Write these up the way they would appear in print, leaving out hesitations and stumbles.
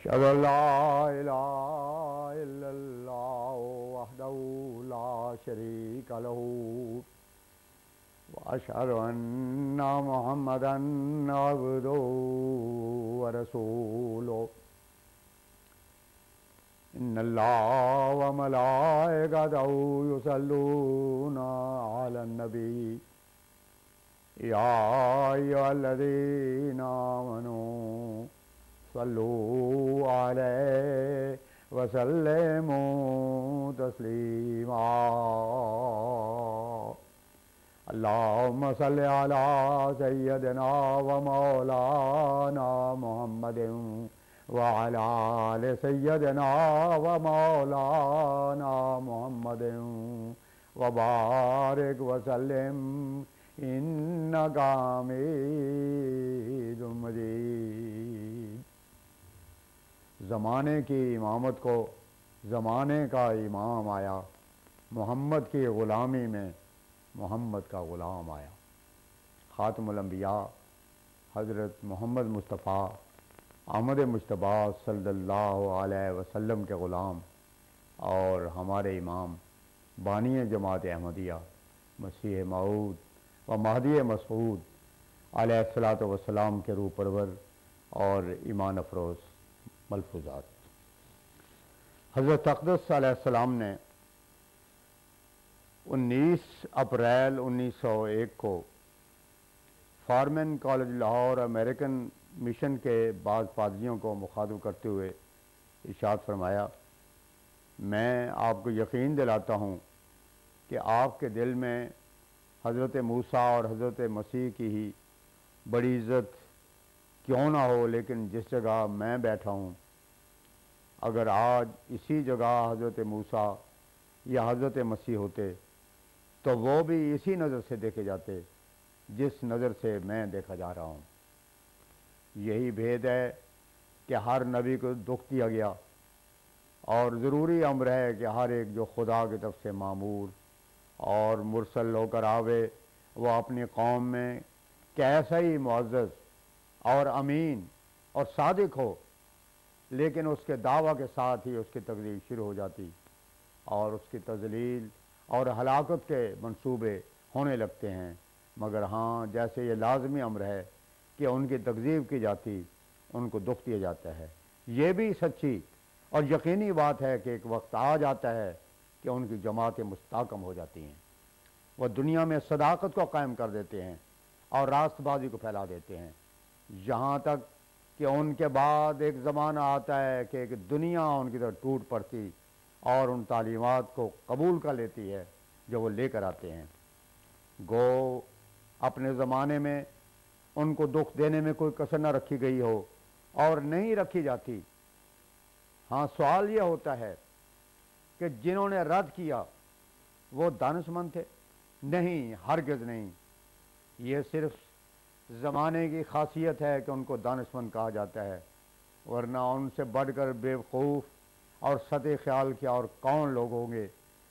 أشهد أن لا إله إلا الله وحده لا شريك له وأشهد أن محمدا عبده ورسوله إن الله وملائكته يصلون على النبي يا أيها الذين آمنوا صلوا عليه وسلموا تسليما اللهم صل على سيدنا ومولانا محمد وعلى آل سيدنا ومولانا محمد وبارك وسلم إنك حميد مجيد۔ زمانے کی امامت کو زمانے کا امام آیا، محمد کی غلامی میں محمد کا غلام آیا۔ خاتم الانبیاء حضرت محمد مصطفیٰ احمد مجتبیٰ صلی اللہ علیہ وسلم کے غلام اور ہمارے امام بانی جماعت احمدیہ مسیح موعود و مہدی مسعود علیہ الصلاۃ والسلام کے روح پرور اور ایمان افروز ملفوظات۔ حضرت اقدس علیہ السلام نے 19 اپریل 1901 کو فارمن کالج لاہور امریکن مشن کے بعض پادریوں کو مخاطب کرتے ہوئے ارشاد فرمایا، میں آپ کو یقین دلاتا ہوں کہ آپ کے دل میں حضرت موسیٰ اور حضرت مسیح کی ہی بڑی عزت کیوں نہ ہو، لیکن جس جگہ میں بیٹھا ہوں اگر آج اسی جگہ حضرت موسیٰ یا حضرت مسیح ہوتے تو وہ بھی اسی نظر سے دیکھے جاتے جس نظر سے میں دیکھا جا رہا ہوں۔ یہی بھید ہے کہ ہر نبی کو دکھ دیا گیا اور ضروری امر ہے کہ ہر ایک جو خدا کی طرف سے مامور اور مرسل ہو کر آوے وہ اپنی قوم میں کیسا ہی معزز اور امین اور صادق ہو، لیکن اس کے دعویٰ کے ساتھ ہی اس کی تکذیب شروع ہو جاتی اور اس کی تذلیل اور ہلاکت کے منصوبے ہونے لگتے ہیں۔ مگر ہاں، جیسے یہ لازمی امر ہے کہ ان کی تکذیب کی جاتی، ان کو دکھ دیا جاتا ہے، یہ بھی سچی اور یقینی بات ہے کہ ایک وقت آ جاتا ہے کہ ان کی جماعتیں مستحکم ہو جاتی ہیں، وہ دنیا میں صداقت کو قائم کر دیتے ہیں اور راست بازی کو پھیلا دیتے ہیں، یہاں تک کہ ان کے بعد ایک زمانہ آتا ہے کہ ایک دنیا ان کی طرف ٹوٹ پڑتی اور ان تعلیمات کو قبول کر لیتی ہے جو وہ لے کر آتے ہیں۔ گو اپنے زمانے میں ان کو دکھ دینے میں کوئی کسر نہ رکھی گئی ہو اور نہیں رکھی جاتی۔ ہاں، سوال یہ ہوتا ہے کہ جنہوں نے رد کیا وہ دانشمند تھے؟ نہیں، ہرگز نہیں۔ یہ صرف زمانے کی خاصیت ہے کہ ان کو دانشمند کہا جاتا ہے، ورنہ ان سے بڑھ کر بے وقوف اور سطح خیال کیا اور کون لوگ ہوں گے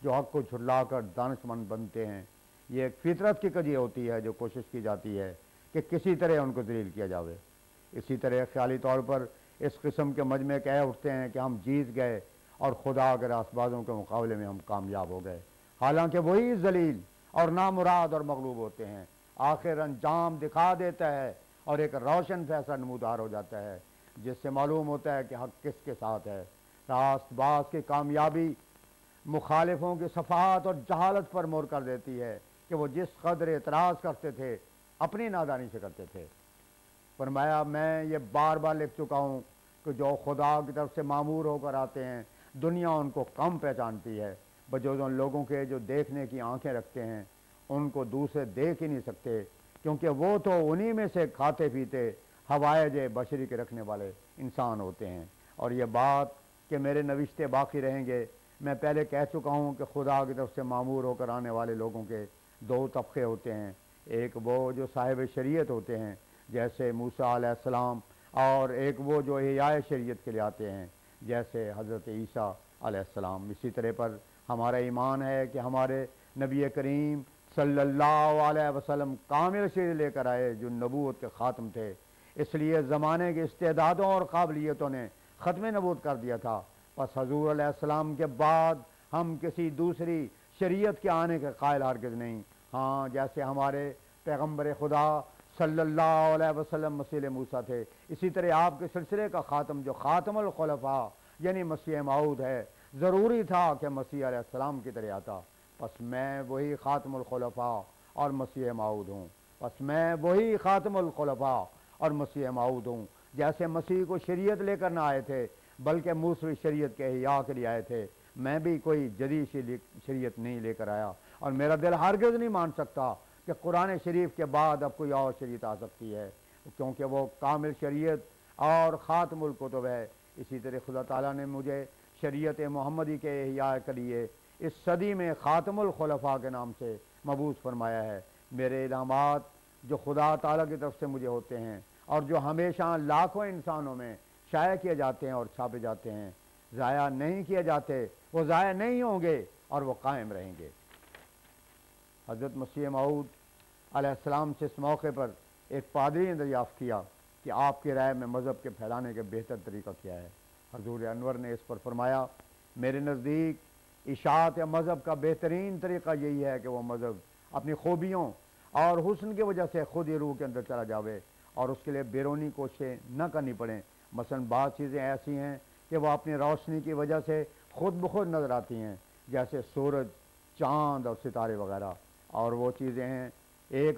جو حق کو جھٹلا کر دانشمند بنتے ہیں۔ یہ ایک فطرت کی کجی ہوتی ہے جو کوشش کی جاتی ہے کہ کسی طرح ان کو ذلیل کیا جاوے۔ اسی طرح خیالی طور پر اس قسم کے مجمع کہہ اٹھتے ہیں کہ ہم جیت گئے اور خدا کے راست بازوں کے مقابلے میں ہم کامیاب ہو گئے، حالانکہ وہی ذلیل اور نامراد اور مغلوب ہوتے ہیں۔ آخر انجام دکھا دیتا ہے اور ایک روشن فیصلہ نمودار ہو جاتا ہے جس سے معلوم ہوتا ہے کہ حق کس کے ساتھ ہے۔ راست باز کی کامیابی مخالفوں کی صفحات اور جہالت پر مور کر دیتی ہے کہ وہ جس قدر اعتراض کرتے تھے اپنی نادانی سے کرتے تھے۔ فرمایا، میں یہ بار بار لکھ چکا ہوں کہ جو خدا کی طرف سے مامور ہو کر آتے ہیں دنیا ان کو کم پہچانتی ہے، بجوز ان لوگوں کے جو دیکھنے کی آنکھیں رکھتے ہیں ان کو دوسرے دیکھ ہی نہیں سکتے، کیونکہ وہ تو انہی میں سے کھاتے پیتے ہوائج بشری کے رکھنے والے انسان ہوتے ہیں۔ اور یہ بات کہ میرے نوشتے باقی رہیں گے، میں پہلے کہہ چکا ہوں کہ خدا کی طرف سے مامور ہو کر آنے والے لوگوں کے دو طبقے ہوتے ہیں، ایک وہ جو صاحب شریعت ہوتے ہیں جیسے موسیٰ علیہ السلام، اور ایک وہ جو احیاء شریعت کے لیے آتے ہیں جیسے حضرت عیسیٰ علیہ السلام۔ اسی طرح پر ہمارا ایمان ہے کہ ہمارے نبی کریم صلی اللہ علیہ وسلم کامل شریعت لے کر آئے جو نبوت کے خاتم تھے، اس لیے زمانے کے استعدادوں اور قابلیتوں نے ختم نبوت کر دیا تھا، پس حضور علیہ السلام کے بعد ہم کسی دوسری شریعت کے آنے کے قائل ہرگز نہیں۔ ہاں جیسے ہمارے پیغمبر خدا صلی اللہ علیہ وسلم مسیح موسیٰ تھے، اسی طرح آپ کے سلسلے کا خاتم جو خاتم الخلفاء یعنی مسیح موعود ہے، ضروری تھا کہ مسیح علیہ السلام کی طرح آتا۔ پس میں وہی خاتم الخلفاء اور مسیح موعود ہوں، پس میں وہی خاتم الخلفاء اور مسیح موعود ہوں۔ جیسے مسیح کو شریعت لے کر نہ آئے تھے بلکہ موسوی شریعت کے احیاء کے لیے آئے تھے، میں بھی کوئی جدید شریعت نہیں لے کر آیا، اور میرا دل ہرگز نہیں مان سکتا کہ قرآن شریف کے بعد اب کوئی اور شریعت آ سکتی ہے، کیونکہ وہ کامل شریعت اور خاتم الکتب ہے۔ اسی طرح خدا تعالیٰ نے مجھے شریعت محمدی کے احیاء کے لیے اس صدی میں خاتم الخلفاء کے نام سے مبعوث فرمایا ہے۔ میرے الہامات جو خدا تعالیٰ کی طرف سے مجھے ہوتے ہیں اور جو ہمیشہ لاکھوں انسانوں میں شائع کیے جاتے ہیں اور چھاپے جاتے ہیں، ضائع نہیں کیے جاتے، وہ ضائع نہیں ہوں گے اور وہ قائم رہیں گے۔ حضرت مسیح موعود علیہ السلام سے اس موقع پر ایک پادری نے دریافت کیا کہ آپ کی رائے میں مذہب کے پھیلانے کا بہتر طریقہ کیا ہے؟ حضور انور نے اس پر فرمایا، میرے نزدیک اشاعت یا مذہب کا بہترین طریقہ یہی ہے کہ وہ مذہب اپنی خوبیوں اور حسن کی وجہ سے خود ہی روح کے اندر چلا جاوے اور اس کے لیے بیرونی کوششیں نہ کرنی پڑیں۔ مثلاً بعض چیزیں ایسی ہیں کہ وہ اپنی روشنی کی وجہ سے خود بخود نظر آتی ہیں، جیسے سورج، چاند اور ستارے وغیرہ، اور وہ چیزیں ہیں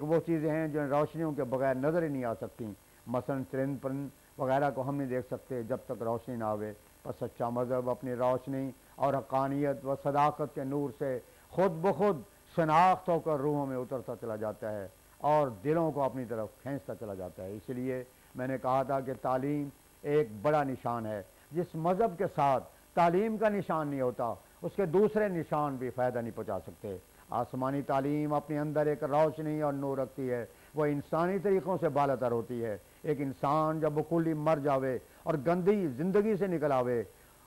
وہ چیزیں ہیں جو روشنیوں کے بغیر نظر ہی نہیں آ سکتی۔ مثلاً چرند پرند وغیرہ کو ہم نہیں دیکھ سکتے جب تک روشنی نہ آوے۔ پس سچا مذہب اپنی روشنی اور حقانیت و صداقت کے نور سے خود بخود شناخت ہو کر روحوں میں اترتا چلا جاتا ہے اور دلوں کو اپنی طرف کھینچتا چلا جاتا ہے۔ اس لیے میں نے کہا تھا کہ تعلیم ایک بڑا نشان ہے۔ جس مذہب کے ساتھ تعلیم کا نشان نہیں ہوتا اس کے دوسرے نشان بھی فائدہ نہیں پہنچا سکتے۔ آسمانی تعلیم اپنے اندر ایک روشنی اور نور رکھتی ہے، وہ انسانی طریقوں سے بالا تر ہوتی ہے۔ ایک انسان جب بکلی مر جاوے اور گندی زندگی سے نکل آوے،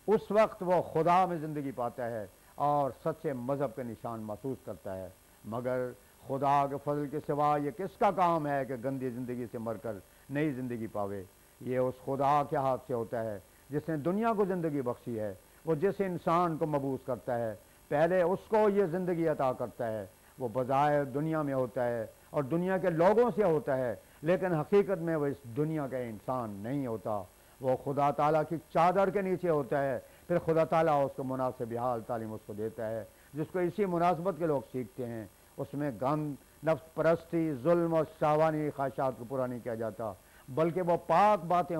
اس وقت وہ خدا میں زندگی پاتا ہے اور سچے مذہب کے نشان محسوس کرتا ہے۔ مگر خدا کے فضل کے سوا یہ کس کا کام ہے کہ گندی زندگی سے مر کر نئی زندگی پاوے؟ یہ اس خدا کے ہاتھ سے ہوتا ہے جس نے دنیا کو زندگی بخشی ہے۔ وہ جس انسان کو مبعوث کرتا ہے پہلے اس کو یہ زندگی عطا کرتا ہے۔ وہ بظاہر دنیا میں ہوتا ہے اور دنیا کے لوگوں سے ہوتا ہے، لیکن حقیقت میں وہ اس دنیا کا انسان نہیں ہوتا۔ وہ خدا تعالیٰ کی چادر کے نیچے ہوتا ہے، پھر خدا تعالیٰ اس کو مناسب حال تعلیم اس کو دیتا ہے، جس کو اسی مناسبت کے لوگ سیکھتے ہیں۔ اس میں گند، نفس پرستی، ظلم اور شہوانی خواہشات کو پورا نہیں کیا جاتا، بلکہ وہ پاک باتیں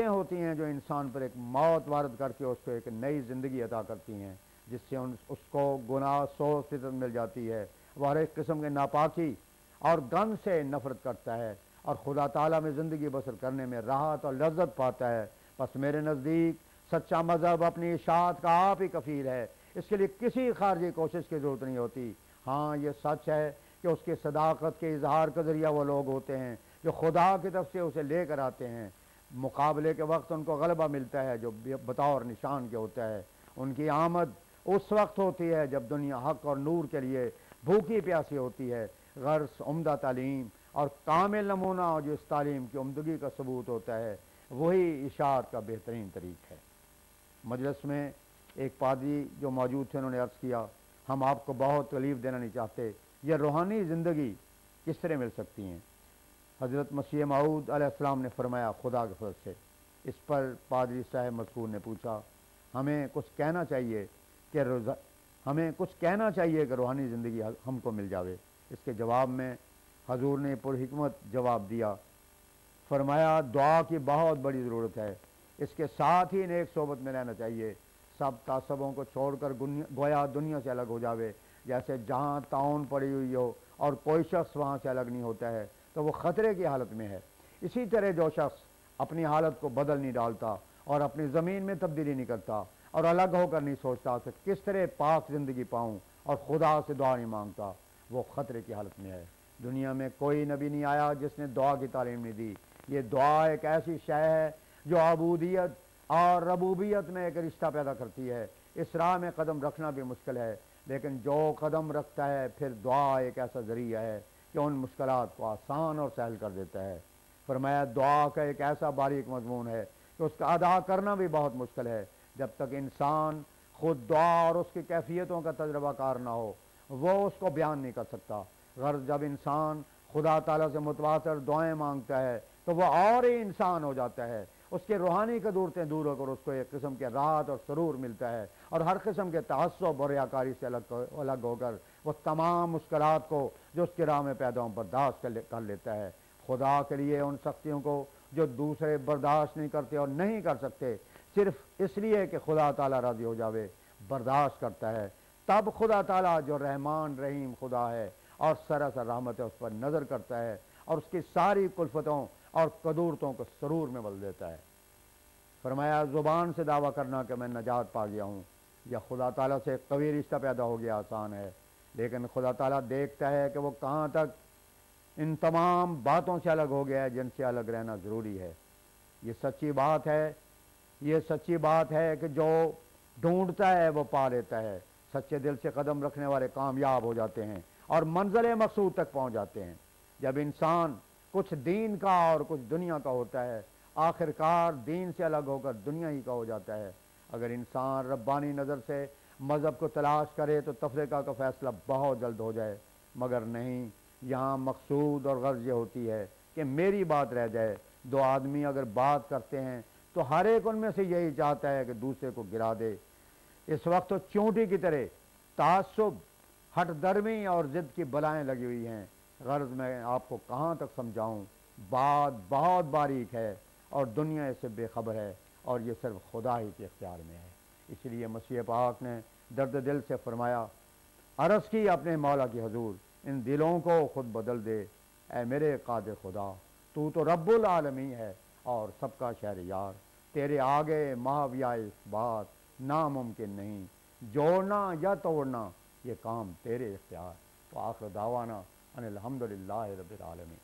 ہوتی ہیں جو انسان پر ایک موت وارد کر کے اس کو ایک نئی زندگی عطا کرتی ہیں، جس سے اس کو گناہ سو فطرت مل جاتی ہے۔ وہ ہر ایک قسم کے ناپاکی اور گند سے نفرت کرتا ہے اور خدا تعالیٰ میں زندگی بسر کرنے میں راحت اور لذت پاتا ہے۔ بس میرے نزدیک سچا مذہب اپنی اشاعت کا آپ ہی کفیل ہے، اس کے لیے کسی خارجی کوشش کی ضرورت نہیں ہوتی۔ ہاں یہ سچ ہے کہ اس کی صداقت کے اظہار کا ذریعہ وہ لوگ ہوتے ہیں جو خدا کی طرف سے اسے لے کر آتے ہیں۔ مقابلے کے وقت ان کو غلبہ ملتا ہے جو بطور نشان کے ہوتا ہے۔ ان کی آمد اس وقت ہوتی ہے جب دنیا حق اور نور کے لیے بھوکی پیاسی ہوتی ہے۔ غرض عمدہ تعلیم اور کامل نمونہ جو اس تعلیم کی عمدگی کا ثبوت ہوتا ہے وہی اشاعت کا بہترین طریق ہے۔ مجلس میں ایک پادری جو موجود تھے انہوں نے عرض کیا، ہم آپ کو بہت تکلیف دینا نہیں چاہتے، یہ روحانی زندگی کس طرح مل سکتی ہیں؟ حضرت مسیح موعود علیہ السلام نے فرمایا، خدا کے فضل سے۔ اس پر پادری صاحب مذکور نے پوچھا، ہمیں کچھ کہنا چاہیے کہ روحانی زندگی ہم کو مل جاوے؟ اس کے جواب میں حضور نے پر حکمت جواب دیا، فرمایا دعا کی بہت بڑی ضرورت ہے، اس کے ساتھ ہی نیک صحبت میں رہنا چاہیے۔ سب تعصبوں کو چھوڑ کر گویا دنیا سے الگ ہو جاوے، جیسے جہاں طاعون پڑی ہوئی ہو اور کوئی شخص وہاں سے الگ نہیں ہوتا ہے تو وہ خطرے کی حالت میں ہے۔ اسی طرح جو شخص اپنی حالت کو بدل نہیں ڈالتا اور اپنی زمین میں تبدیلی نہیں کرتا اور الگ ہو کر نہیں سوچتا کہ کس طرح پاک زندگی پاؤں اور خدا سے دعا نہیں مانگتا، وہ خطرے کی حالت میں ہے۔ دنیا میں کوئی نبی نہیں آیا جس نے دعا کی تعلیم نہیں دی۔ یہ دعا ایک ایسی شے ہے جو عبودیت اور ربوبیت میں ایک رشتہ پیدا کرتی ہے۔ اس راہ میں قدم رکھنا بھی مشکل ہے، لیکن جو قدم رکھتا ہے پھر دعا ایک ایسا ذریعہ ہے کہ ان مشکلات کو آسان اور سہل کر دیتا ہے۔ فرمایا دعا کا ایک ایسا باریک مضمون ہے کہ اس کا ادا کرنا بھی بہت مشکل ہے. جب تک انسان خود دعا اور اس کی کیفیتوں کا تجربہ کار نہ ہو وہ اس کو بیان نہیں کر سکتا. غرض جب انسان خدا تعالیٰ سے متواتر دعائیں مانگتا ہے تو وہ اور ہی انسان ہو جاتا ہے. اس کے روحانی قدورتیں دور ہو کر اس کو ایک قسم کے راحت اور سرور ملتا ہے، اور ہر قسم کے تعصب اور ریاکاری سے الگ ہو کر وہ تمام مشکلات کو جو اس کے راہ میں پیدا ہوں برداشت کر لیتا ہے. خدا کے لیے ان سختیوں کو جو دوسرے برداشت نہیں کرتے اور نہیں کر سکتے صرف اس لیے کہ خدا تعالیٰ راضی ہو جاوے برداشت کرتا ہے. تب خدا تعالیٰ جو رحمان رحیم خدا ہے اور سراسر رحمت ہے اس پر نظر کرتا ہے اور اس کی ساری کلفتوں اور قدورتوں کو سرور میں بدل دیتا ہے. فرمایا زبان سے دعویٰ کرنا کہ میں نجات پا گیا ہوں یا خدا تعالیٰ سے قوی رشتہ پیدا ہو گیا آسان ہے، لیکن خدا تعالیٰ دیکھتا ہے کہ وہ کہاں تک ان تمام باتوں سے الگ ہو گیا ہے جن سے الگ رہنا ضروری ہے. یہ سچی بات ہے کہ جو ڈھونڈتا ہے وہ پا لیتا ہے. سچے دل سے قدم رکھنے والے کامیاب ہو جاتے ہیں اور منزل مقصود تک پہنچ جاتے ہیں. جب انسان کچھ دین کا اور کچھ دنیا کا ہوتا ہے آخر کار دین سے الگ ہو کر دنیا ہی کا ہو جاتا ہے. اگر انسان ربانی نظر سے مذہب کو تلاش کرے تو تفریقہ کا فیصلہ بہت جلد ہو جائے، مگر نہیں. یہاں مقصود اور غرض یہ ہوتی ہے کہ میری بات رہ جائے. دو آدمی اگر بات کرتے ہیں تو ہر ایک ان میں سے یہی چاہتا ہے کہ دوسرے کو گرا دے. اس وقت تو چونٹی کی طرح تعصب، ہٹ درمی اور ضد کی بلائیں لگی ہوئی ہیں. غرض میں آپ کو کہاں تک سمجھاؤں، بات بہت باریک ہے اور دنیا اس سے بے خبر ہے اور یہ صرف خدا ہی کے اختیار میں ہے. اس لیے مسیح پاک نے درد دل سے فرمایا، عرض کی اپنے مولا کی حضور ان دلوں کو خود بدل دے. اے میرے قادر خدا، تو رب العالمین ہے اور سب کا شہریار. تیرے آگے محویہ اس بات ناممکن نہیں، جوڑنا یا توڑنا یہ کام تیرے اختیار. تو آخر دعوانا ان الحمدللہ رب العالمین.